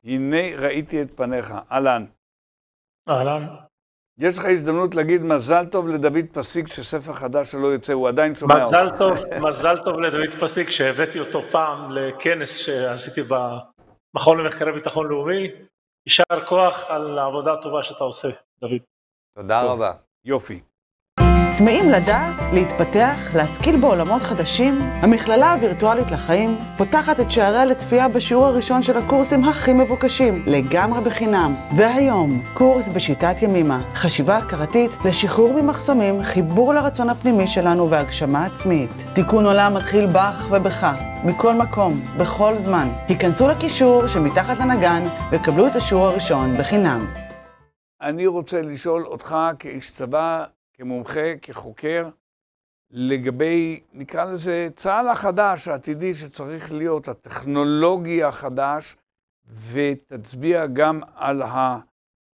הנה ראיתי את פניך. אהלן. אהלן. יש לך הזדמנות להגיד מזל טוב לדוד פסיק שספר חדש שלו יוצא, הוא עדיין שומע אותך. מזל טוב לדוד פסיק שהבאתי אותו פעם לכנס שעשיתי במכון למחקרי ביטחון לאומי. יישר כוח על העבודה הטובה שאתה עושה, דוד. תודה רבה. יופי. צמאים לדעת, להתפתח, להשכיל בעולמות חדשים? המכללה הווירטואלית לחיים פותחת את שעריה לצפייה בשיעור הראשון של הקורסים הכי מבוקשים, לגמרי בחינם. והיום, קורס בשיטת ימימה, חשיבה הכרתית לשחרור ממחסומים, חיבור לרצון הפנימי שלנו והגשמה עצמית. תיקון עולם מתחיל בך ובך, מכל מקום, בכל זמן. היכנסו לקישור שמתחת לנגן וקבלו את השיעור הראשון בחינם. אני רוצה לשאול אותך כאיש צבא, כמומחה, כחוקר, לגבי, נקרא לזה, צה"ל החדש, העתידי שצריך להיות, הטכנולוגי החדש, ותצביע גם על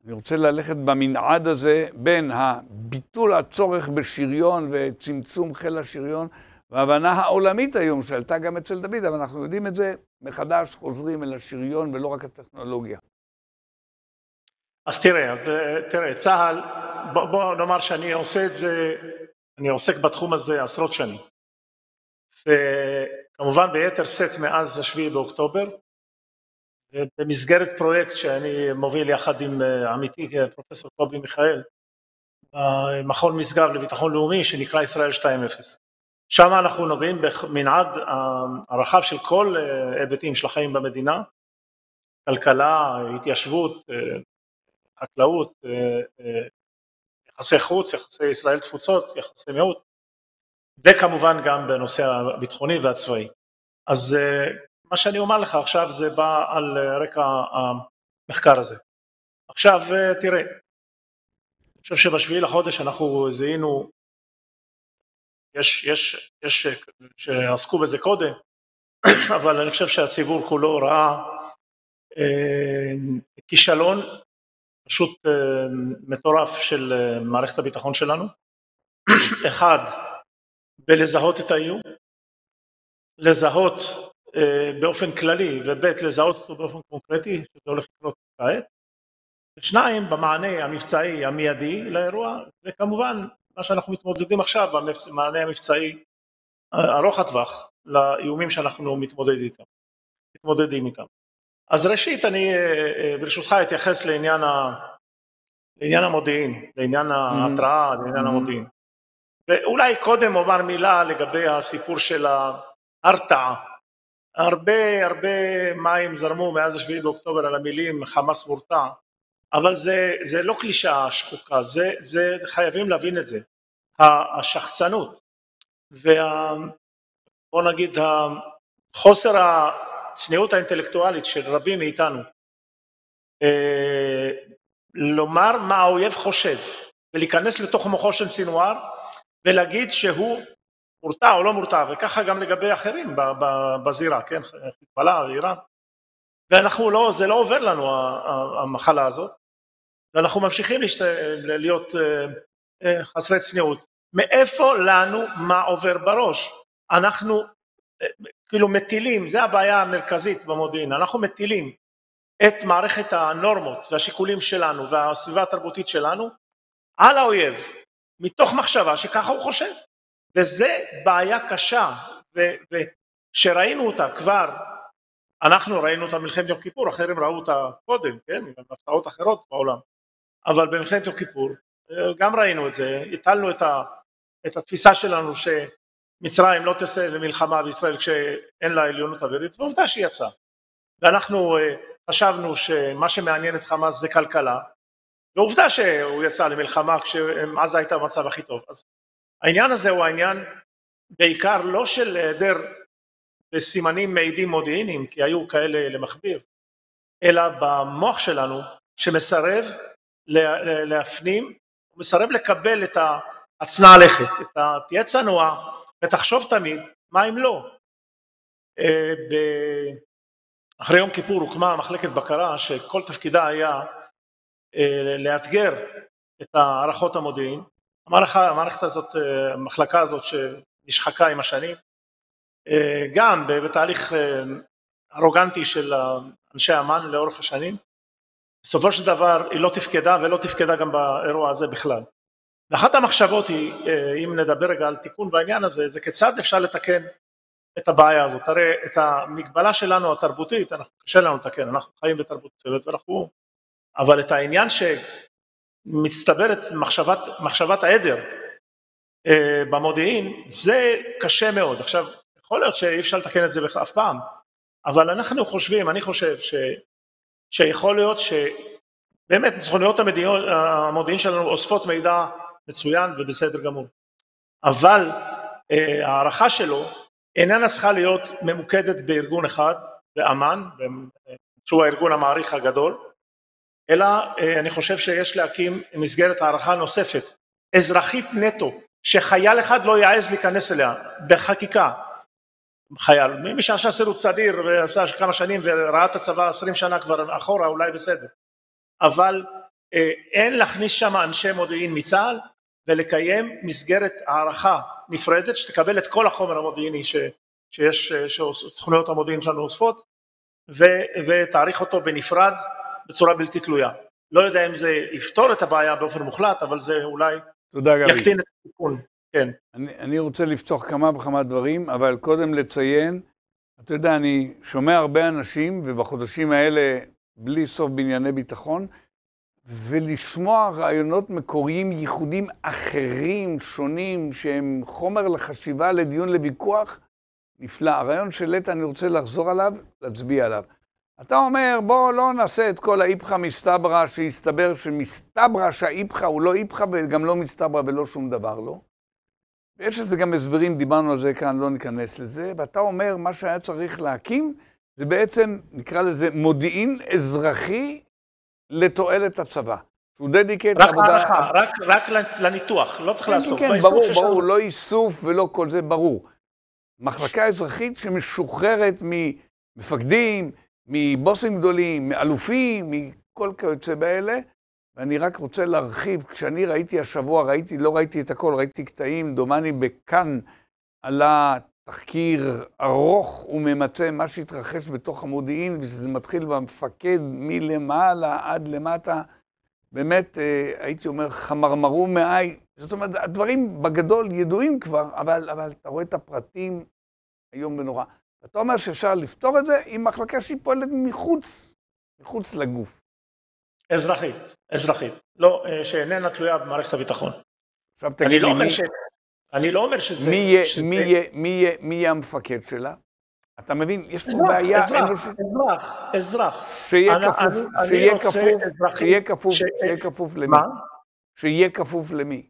אני רוצה ללכת במנעד הזה, בין הביטול הצורך בשריון וצמצום חיל השריון, וההבנה העולמית היום, שעלתה גם אצל דוד, אבל אנחנו יודעים את זה, מחדש חוזרים אל השריון ולא רק הטכנולוגיה. אז תראה, צה"ל, בוא נאמר שאני עושה את זה, אני עוסק בתחום הזה עשרות שנים. וכמובן ביתר סט מאז 7 באוקטובר, במסגרת פרויקט שאני מוביל יחד עם עמיתי פרופסור קובי מיכאל, מכון משגב לביטחון לאומי שנקרא ישראל 2.0. שם אנחנו נוגעים במנעד הרחב של כל היבטים של החיים במדינה, כלכלה, התיישבות, חקלאות, יחסי חוץ, יחסי ישראל תפוצות, יחסי מיעוט, וכמובן גם בנושא הביטחוני והצבאי. אז מה שאני אומר לך עכשיו זה בא על רקע המחקר הזה. עכשיו תראה, אני חושב שבשביעי לחודש אנחנו זיהינו, יש שעסקו בזה קודם, אבל אני חושב שהציבור כולו ראה כישלון פשוט מטורף של מערכת הביטחון שלנו. אחד, בלזהות את האיום, לזהות באופן כללי, וב' לזהות אותו באופן קונקרטי, שזה הולך לקרות כעת. שניים, במענה המבצעי המיידי לאירוע, וכמובן מה שאנחנו מתמודדים עכשיו, במענה המבצעי ארוך הטווח, לאיומים שאנחנו מתמודדים איתם. אז ראשית אני ברשותך אתייחס לעניין המודיעין, לעניין ההתראה, לעניין המודיעין. ואולי קודם אומר מילה לגבי הסיפור של ההרתעה. הרבה מים זרמו מאז 7 באוקטובר על המילים חמאס מורתע, אבל זה לא קלישאה שחוקה, זה חייבים להבין את זה. השחצנות בוא נגיד חוסר הצניעות האינטלקטואלית של רבים מאיתנו, לומר מה האויב חושב ולהיכנס לתוך מוחו של סינואר ולהגיד שהוא מורתע או לא מורתע, וככה גם לגבי אחרים בזירה, כן, חיזבאללה ואיראן, זה לא עובר לנו המחלה הזאת, ואנחנו ממשיכים להיות חסרי צניעות. מאיפה לנו מה עובר בראש? אנחנו כאילו מטילים, זה הבעיה המרכזית במודיעין, אנחנו מטילים את מערכת הנורמות והשיקולים שלנו והסביבה התרבותית שלנו על האויב, מתוך מחשבה שככה הוא חושב, וזה בעיה קשה, ושראינו אותה כבר, אנחנו ראינו אותה במלחמת יום כיפור, אחרים ראו אותה קודם, כן, בהפתעות אחרות בעולם, אבל במלחמת יום כיפור גם ראינו את זה, הטלנו את התפיסה שלנו שמצרים לא תעשה למלחמה בישראל כשאין לה עליונות אווירית, ועובדה שהיא יצאה. ואנחנו חשבנו שמה שמעניין את חמאס זה כלכלה, ועובדה שהוא יצא למלחמה כשעזה הייתה במצב הכי טוב. אז העניין הזה הוא העניין בעיקר לא של היעדר בסימנים מעידים מודיעיניים, כי היו כאלה למכביר, אלא במוח שלנו שמסרב להפנים, מסרב לקבל את הצנע לכת, תהיה צנוע ותחשוב תמיד מה אם לא. אחרי יום כיפור הוקמה מחלקת בקרה שכל תפקידה היה לאתגר את הערכות המודיעין. המערכת הזאת, המחלקה הזאת שנשחקה עם השנים, גם בתהליך ארוגנטי של אנשי אמ"ן לאורך השנים, בסופו של דבר היא לא תפקדה ולא תפקדה גם באירוע הזה בכלל. ואחת המחשבות היא, אם נדבר רגע על תיקון בעניין הזה, זה כיצד אפשר לתקן את הבעיה הזאת. הרי את המגבלה שלנו התרבותית, קשה לנו לתקן, אנחנו חיים בתרבות מסוימת ואנחנו, אבל את העניין שמצטברת מחשבת העדר במודיעין, זה קשה מאוד. עכשיו, יכול להיות שאי אפשר לתקן את זה אף פעם, אבל אנחנו חושבים, אני חושב שיכול להיות שבאמת סוכנויות המודיעין שלנו אוספות מידע מצוין ובסדר גמור, אבל הערכה שלו איננה צריכה להיות ממוקדת בארגון אחד, באמ"ן, שהוא הארגון המעריך הגדול, אלא אני חושב שיש להקים מסגרת הערכה נוספת, אזרחית נטו, שחייל אחד לא יעז להיכנס אליה, בחקיקה. חייל, מי שעשה שירות סדיר ועשה כמה שנים וראה את הצבא 20 שנה כבר אחורה, אולי בסדר. אבל אין להכניס שם אנשי מודיעין מצה"ל, ולקיים מסגרת הערכה נפרדת, שתקבל את כל החומר המודיעיני שסוכנויות המודיעין שלנו אוספות, ותעריך אותו בנפרד, בצורה בלתי תלויה. לא יודע אם זה יפתור את הבעיה באופן מוחלט, אבל זה אולי יקטין את הסיכון. כן. אני רוצה לפתוח כמה וכמה דברים, אבל קודם לציין, אתה יודע, אני שומע הרבה אנשים, ובחודשים האלה בלי סוף בענייני ביטחון, ולשמוע רעיונות מקוריים ייחודים אחרים, שונים, שהם חומר לחשיבה, לדיון, לוויכוח, נפלא. הרעיון שלט, אני רוצה לחזור עליו, להצביע עליו. אתה אומר, בוא לא נעשה את כל האיפכה מסתברא, שיסתבר שמסתברא שהאיפכה הוא לא איפכה, וגם לא מסתברא ולא שום דבר לא. ויש לזה גם הסברים, דיברנו על זה כאן, לא ניכנס לזה, ואתה אומר, מה שהיה צריך להקים, זה בעצם, נקרא לזה, מודיעין אזרחי לתועלת הצבא. שהוא דדיקט לעבודה... רק לניתוח, לא צריך לאסוף. כן, ברור, לא איסוף ולא כל זה, ברור. מחלקה אזרחית שמשוחררת ממפקדים, מבוסים גדולים, מאלופים, מכל כיוצא באלה, ואני רק רוצה להרחיב, כשאני ראיתי השבוע, לא ראיתי את הכל, ראיתי קטעים, דומני בכאן עלה תחקיר ארוך וממצא מה שהתרחש בתוך המודיעין, ושזה מתחיל במפקד מלמעלה עד למטה, באמת הייתי אומר חמרמרו מעי, זאת אומרת, הדברים בגדול ידועים כבר, אבל אתה רואה את הפרטים היום ונורא. אתה אומר שאפשר לפתור את זה עם מחלקה שהיא פועלת מחוץ לגוף. אזרחית, לא, שאיננה תלויה במערכת הביטחון. עכשיו תגיד לי אני לא אומר שזה... מי יהיה המפקד שלה? אתה מבין? יש פה בעיה אנושית. אזרח. שיהיה כפוף למי? שיהיה כפוף למי?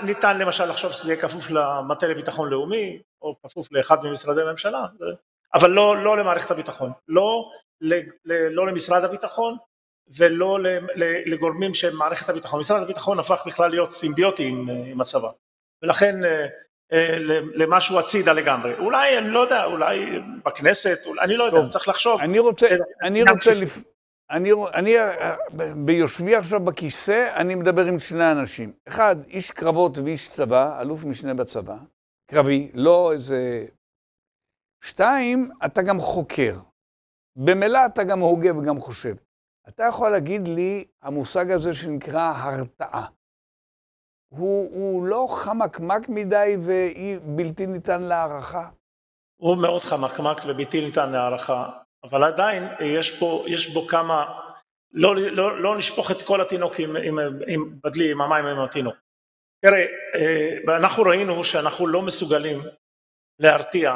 ניתן למשל לחשוב שזה יהיה כפוף למטה לביטחון לאומי, או כפוף לאחד ממשרדי הממשלה, אבל לא למערכת הביטחון. לא למשרד הביטחון, ולא לגורמים של מערכת הביטחון. משרד הביטחון הפך בכלל להיות סימביוטי עם הצבא. ולכן למשהו הצידה לגמרי. אולי, אני לא יודע, אולי בכנסת, אני לא יודע, צריך לחשוב. אני ביושבי עכשיו בכיסא, אני מדבר עם שני אנשים. אחד, איש קרבות ואיש צבא, אלוף משנה בצבא, קרבי, לא איזה... שתיים, אתה גם חוקר. במילא אתה גם הוגה וגם חושב. אתה יכול להגיד לי, המושג הזה שנקרא הרתעה. הוא לא חמקמק מדי ובלתי ניתן להערכה? הוא מאוד חמקמק ובלתי ניתן להערכה, אבל עדיין יש בו כמה, לא נשפוך את כל התינוק עם בדלי, עם המים עם התינוק. תראה, אנחנו ראינו שאנחנו לא מסוגלים להרתיע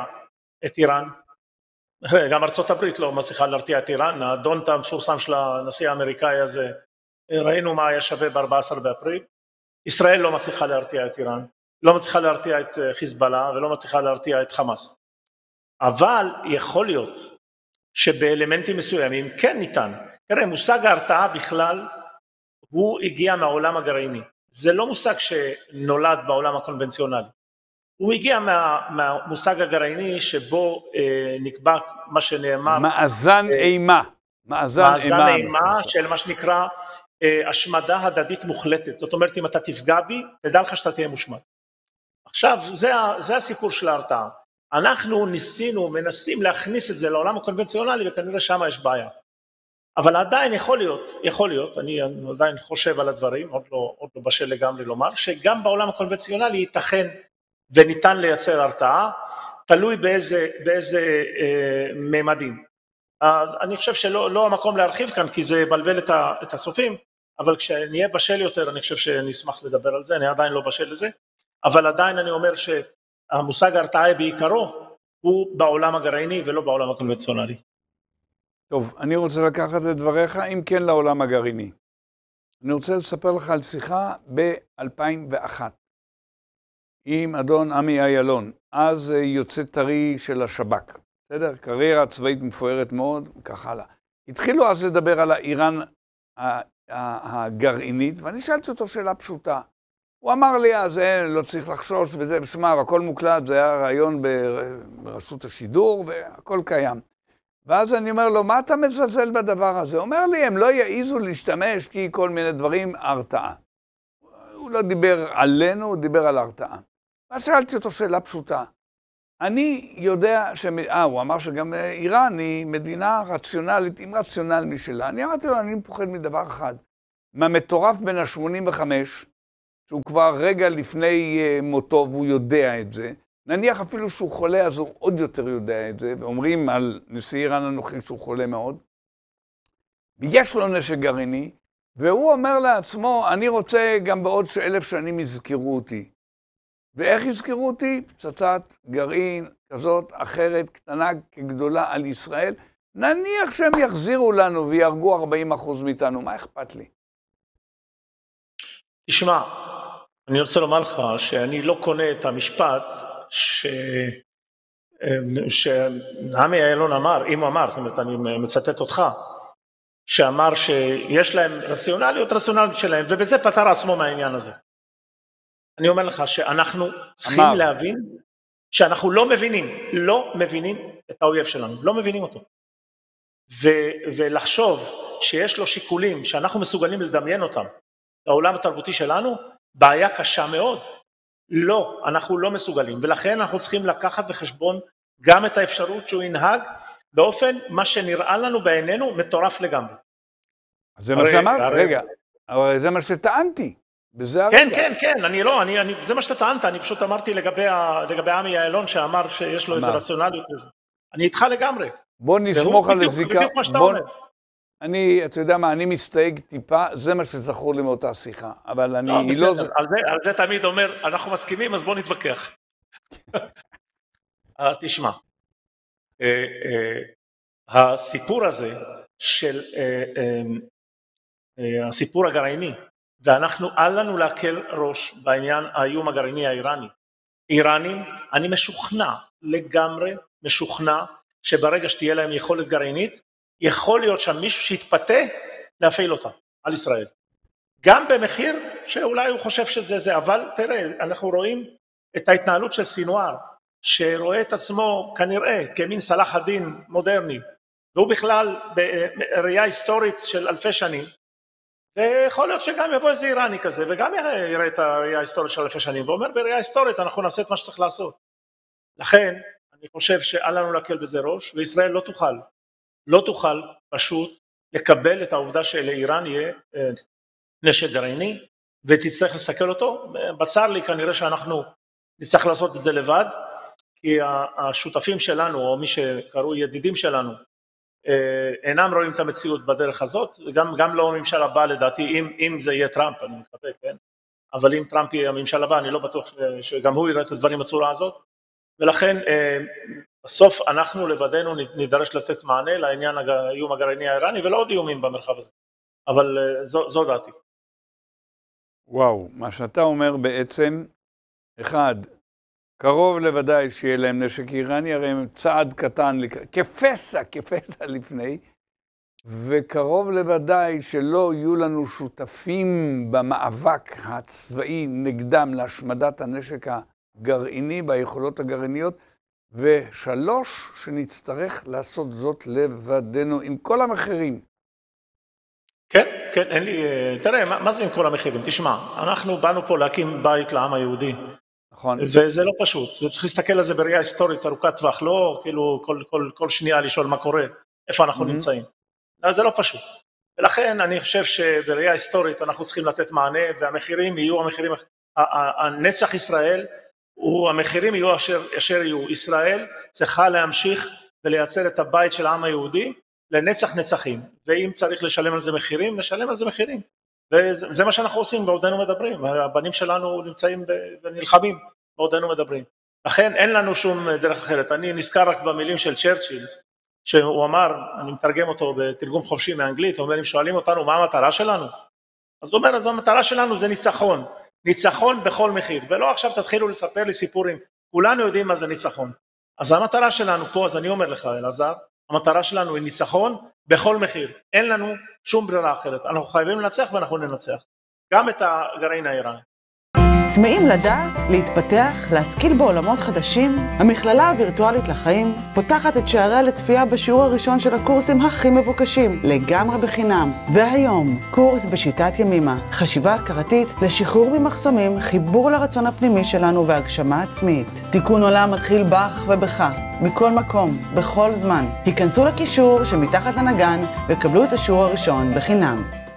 את איראן, גם ארצות הברית לא מצליחה להרתיע את איראן, הדונט המפורסם של הנשיא האמריקאי הזה, ראינו מה היה שווה ב-14 באפריל, ישראל לא מצליחה להרתיע את איראן, לא מצליחה להרתיע את חיזבאללה ולא מצליחה להרתיע את חמאס. אבל יכול להיות שבאלמנטים מסוימים כן ניתן. תראה, מושג ההרתעה בכלל הוא הגיע מהעולם הגרעיני. זה לא מושג שנולד בעולם הקונבנציונלי. הוא הגיע מהמושג הגרעיני שבו נקבע מה שנאמר... מאזן אימה. מאזן אימה של מה שנקרא השמדה הדדית מוחלטת. זאת אומרת, אם אתה תפגע בי, תדע לך שאתה תהיה מושמד. עכשיו, זה הסיפור של ההרתעה. אנחנו מנסים להכניס את זה לעולם הקונבנציונלי, וכנראה שם יש בעיה. אבל עדיין יכול להיות, אני עדיין חושב על הדברים, עוד לא בשל לגמרי לומר, שגם בעולם הקונבנציונלי ייתכן וניתן לייצר הרתעה, תלוי באיזה ממדים. אז אני חושב שלא המקום להרחיב כאן, כי זה בלבל את הסופים, אבל כשנהיה בשל יותר, אני חושב שנשמח לדבר על זה, אני עדיין לא בשל לזה, אבל עדיין אני אומר שהמושג הרתעה בעיקרו, הוא בעולם הגרעיני ולא בעולם הקונבנציונלי. טוב, אני רוצה לקחת את דבריך, אם כן לעולם הגרעיני. אני רוצה לספר לך על שיחה ב-2001, עם אדון עמי אילון, אז יוצא טרי של השב"כ. בסדר? קריירה צבאית מפוארת מאוד, וכך הלאה. התחילו אז לדבר על האיראן הגרעינית, ואני שאלתי אותו שאלה פשוטה. הוא אמר לי, אז לא צריך לחשוש וזה, בשמה, והכל מוקלט, זה היה רעיון ברשות השידור, והכל קיים. ואז אני אומר לו, מה אתה מזלזל בדבר הזה? הוא אומר לי, הם לא יעיזו להשתמש כי כל מיני דברים, הרתעה. הוא לא דיבר עלינו, הוא דיבר על הרתעה. ואז שאלתי אותו שאלה פשוטה. אני יודע הוא אמר שגם איראן היא מדינה רציונלית, עם רציונל משלה. אני אמרתי לו, אני מפוחד מדבר אחד. מהמטורף בין ה-85, שהוא כבר רגע לפני מותו, והוא יודע את זה. נניח אפילו שהוא חולה, אז הוא עוד יותר יודע את זה, ואומרים על נשיא איראן הנוכחי שהוא חולה מאוד. ויש לו נשק גרעיני, והוא אומר לעצמו, אני רוצה גם בעוד ש1,000 שנים יזכרו אותי. ואיך יזכרו אותי? פצצת גרעין כזאת, אחרת, קטנה כגדולה על ישראל. נניח שהם יחזירו לנו ויהרגו 40% מאיתנו, מה אכפת לי? תשמע, אני רוצה לומר לך שאני לא קונה את המשפט שעמי אילון אמר, אם הוא אמר, זאת אומרת, אני מצטט אותך, שאמר שיש להם רציונליות שלהם, ובזה פתר עצמו מהעניין הזה. אני אומר לך שאנחנו צריכים להבין שאנחנו לא מבינים את האויב שלנו, לא מבינים אותו. ולחשוב שיש לו שיקולים שאנחנו מסוגלים לדמיין אותם, לעולם התרבותי שלנו, בעיה קשה מאוד. לא, אנחנו לא מסוגלים, ולכן אנחנו צריכים לקחת בחשבון גם את האפשרות שהוא ינהג באופן מה שנראה לנו בעינינו מטורף לגמרי. זה מה שאמרת, רגע, אבל זה מה שטענתי. כן, זה מה שאתה טענת, אני פשוט אמרתי לגבי עמי אילון שאמר שיש לו איזה רציונליות לזה. אני איתך לגמרי. בוא נסמוך על הזיקה. בדיוק מה שאתה אומר. אתה יודע מה, אני מסתייג טיפה, זה מה שזכור לי מאותה שיחה, אבל אני לא... על זה תמיד אומר, אנחנו מסכימים, אז בוא נתווכח. תשמע, הסיפור הזה של הסיפור הגרעיני, ואנחנו אל לנו להקל ראש בעניין האיום הגרעיני האיראני. איראנים, אני לגמרי משוכנע, שברגע שתהיה להם יכולת גרעינית, יכול להיות שם מישהו שיתפתה להפעיל אותה על ישראל. גם במחיר שאולי הוא חושב שזה זה, אבל תראה, אנחנו רואים את ההתנהלות של סינואר, שרואה את עצמו כנראה כמין סלאח א-דין מודרני, והוא בכלל בראייה היסטורית של אלפי שנים, ויכול להיות שגם יבוא איזה איראני כזה, וגם יראה את הראייה ההיסטורית של אלפי שנים, ואומר בראייה היסטורית אנחנו נעשה את מה שצריך לעשות. לכן אני חושב שאל לנו להקל בזה ראש, וישראל לא תוכל פשוט לקבל את העובדה שלאיראן יהיה נשק גרעיני, ותצטרך לסכל אותו. בצר לי כנראה שאנחנו נצטרך לעשות את זה לבד, כי השותפים שלנו, או מי שקראו ידידים שלנו, אינם רואים את המציאות בדרך הזאת, גם לא הממשל הבא לדעתי, אם זה יהיה טראמפ, אני מקווה, כן? אבל אם טראמפ יהיה הממשל הבא, אני לא בטוח שגם הוא יראה את הדברים בצורה הזאת, ולכן בסוף אנחנו לבדנו נידרש לתת מענה לעניין האיום הגרעיני האיראני, ולא עוד איומים במרחב הזה, אבל זו דעתי. וואו, מה שאתה אומר בעצם, אחד, קרוב לוודאי שיהיה להם נשק איראני, הרי הם צעד קטן, כפסע לפני, וקרוב לוודאי שלא יהיו לנו שותפים במאבק הצבאי נגדם להשמדת הנשק הגרעיני ביכולות הגרעיניות, ושלוש, שנצטרך לעשות זאת לבדנו עם כל המחירים. כן, אין לי, תראה, מה זה עם כל המחירים? תשמע, אנחנו באנו פה להקים בית לעם היהודי. נכון. וזה לא פשוט, צריך להסתכל על זה בראייה היסטורית ארוכת טווח, לא כאילו כל שנייה לשאול מה קורה, איפה אנחנו נמצאים. זה לא פשוט. ולכן אני חושב שבראייה היסטורית אנחנו צריכים לתת מענה, והמחירים יהיו המחירים, הנצח ישראל, המחירים יהיו אשר יהיו. ישראל צריכה להמשיך ולייצר את הבית של העם היהודי לנצח נצחים, ואם צריך לשלם על זה מחירים, נשלם על זה מחירים. וזה מה שאנחנו עושים בעודנו מדברים, הבנים שלנו נמצאים ונלחמים בעודנו מדברים. לכן אין לנו שום דרך אחרת. אני נזכר רק במילים של צ'רצ'יל, שהוא אמר, אני מתרגם אותו בתרגום חופשי מאנגלית, הוא אומר, אם שואלים אותנו מה המטרה שלנו, אז הוא אומר, אז המטרה שלנו זה ניצחון, ניצחון בכל מחיר, ולא עכשיו תתחילו לספר לי סיפורים, כולנו יודעים מה זה ניצחון. אז המטרה שלנו פה, אז אני אומר לך אלעזר, המטרה שלנו היא ניצחון בכל מחיר, אין לנו שום ברירה אחרת, אנחנו חייבים לנצח ואנחנו ננצח, גם את הגרעין האיראני. צמאים לדעת, להתפתח, להשכיל בעולמות חדשים? המכללה הווירטואלית לחיים פותחת את שעריה לצפייה בשיעור הראשון של הקורסים הכי מבוקשים, לגמרי בחינם. והיום, קורס בשיטת ימימה, חשיבה הכרתית לשחרור ממחסומים, חיבור לרצון הפנימי שלנו והגשמה עצמית. תיקון עולם מתחיל בך ובך, מכל מקום, בכל זמן. היכנסו לקישור שמתחת לנגן וקבלו את השיעור הראשון בחינם.